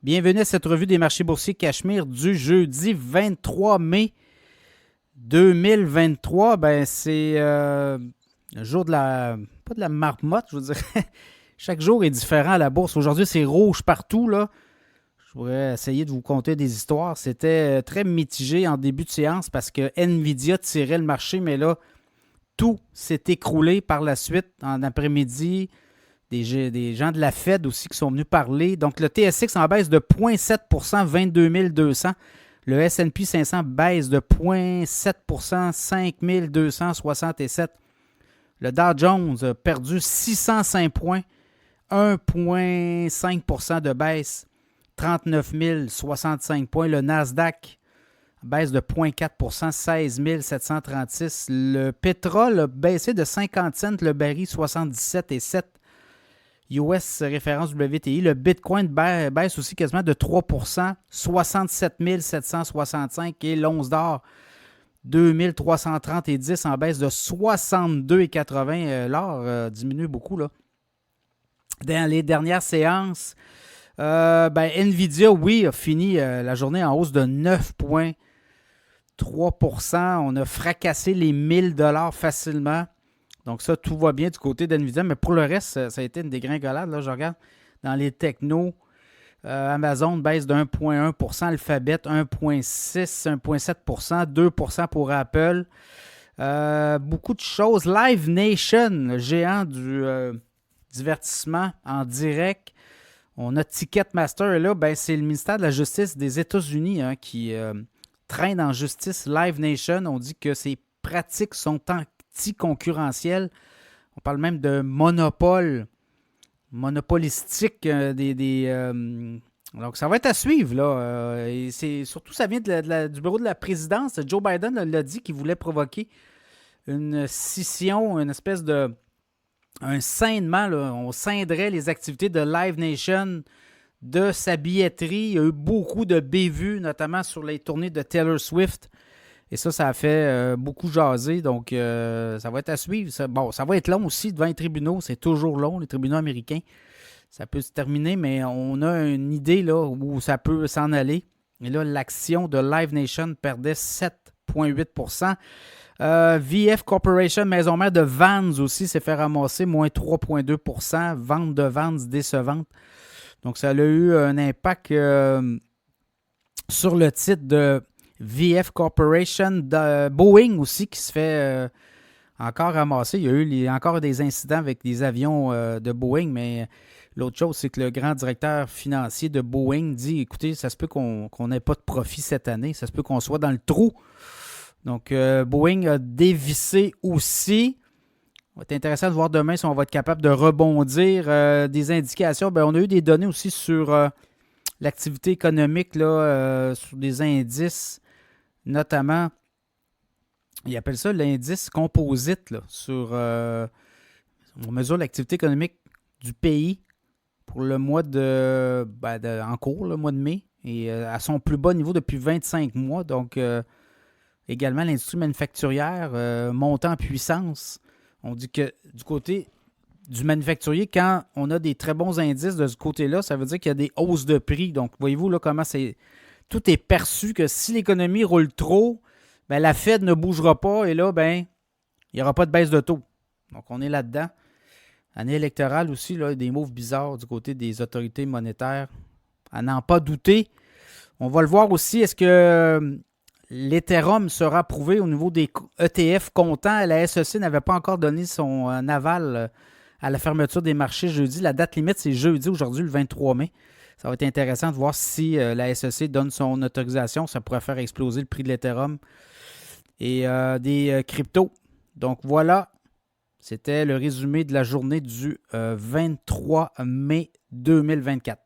Bienvenue à cette revue des marchés boursiers Cachemire du jeudi 23 mai 2023. C'est le jour de la... pas de la marmotte, je vous dirais. Chaque jour est différent à la bourse. Aujourd'hui, c'est rouge partout, là. Je pourrais essayer de vous conter des histoires. C'était très mitigé en début de séance parce que Nvidia tirait le marché, mais là, tout s'est écroulé par la suite en après-midi. Des gens de la Fed aussi qui sont venus parler. Donc, le TSX en baisse de 0,7 22 200. Le S&P 500 baisse de 0,7 5 267. Le Dow Jones a perdu 605 points, 1,5 de baisse, 39 065 points. Le Nasdaq baisse de 0,4 16 736. Le pétrole a baissé de 50 cents, le baril 77,7. US référence WTI. Le Bitcoin baisse aussi quasiment de 3 67 765. Et l'once d'or, 2330,10 en baisse de 62,80. L'or diminue beaucoup, là. Dans les dernières séances, Nvidia, oui, a fini la journée en hausse de 9,3 On a fracassé les 1000 $ facilement. Donc ça, tout va bien du côté d'NVIDIA, mais pour le reste, ça a été une dégringolade. Là, je regarde dans les technos, Amazon baisse de 1,1 Alphabet 1,6 1,7 2 pour Apple. Beaucoup de choses. Live Nation, le géant du divertissement en direct. On a Ticketmaster. Et là, c'est le ministère de la Justice des États-Unis qui traîne en justice Live Nation. On dit que ces pratiques sont anti-concurrentielles. On parle même de monopole, monopolistique. Donc, ça va être à suivre, là. Et surtout, ça vient du bureau de la présidence. Joe Biden l'a dit qu'il voulait provoquer une scission, une espèce de... un scindement, là. On scinderait les activités de Live Nation de sa billetterie. Il y a eu beaucoup de bévues, notamment sur les tournées de Taylor Swift. Et ça a fait beaucoup jaser. Donc, ça va être à suivre. Ça va être long aussi devant les tribunaux. C'est toujours long, les tribunaux américains. Ça peut se terminer, mais on a une idée là où ça peut s'en aller. Et là, l'action de Live Nation perdait 7,8 VF Corporation, maison mère de Vans aussi, s'est fait ramasser, moins 3,2 Vente de Vans décevante. Donc, ça a eu un impact sur le titre de VF Corporation. De Boeing aussi qui se fait encore ramasser. Il y a eu encore des incidents avec des avions de Boeing, mais l'autre chose, c'est que le grand directeur financier de Boeing dit, écoutez, ça se peut qu'on n'ait pas de profit cette année, ça se peut qu'on soit dans le trou. Donc, Boeing a dévissé aussi. Ça va être intéressant de voir demain si on va être capable de rebondir. Des indications, on a eu des données aussi sur l'activité économique, là, sur des indices, notamment, ils appellent ça l'indice composite, là, on mesure l'activité économique du pays pour le mois en cours, le mois de mai, et à son plus bas niveau depuis 25 mois. Donc, également, l'industrie manufacturière montant en puissance. On dit que du côté du manufacturier, quand on a des très bons indices de ce côté-là, ça veut dire qu'il y a des hausses de prix. Donc, voyez-vous là comment tout est perçu que si l'économie roule trop, la Fed ne bougera pas et là, il n'y aura pas de baisse de taux. Donc, on est là-dedans. Année électorale aussi, là, des moves bizarres du côté des autorités monétaires. À n'en pas douter. On va le voir aussi. Est-ce que l'Ethereum sera approuvé au niveau des ETF comptants? La SEC n'avait pas encore donné son aval à la fermeture des marchés jeudi. La date limite, c'est jeudi, aujourd'hui, le 23 mai. Ça va être intéressant de voir si la SEC donne son autorisation. Ça pourrait faire exploser le prix de l'Ethereum et des cryptos. Donc voilà, c'était le résumé de la journée du 23 mai 2024.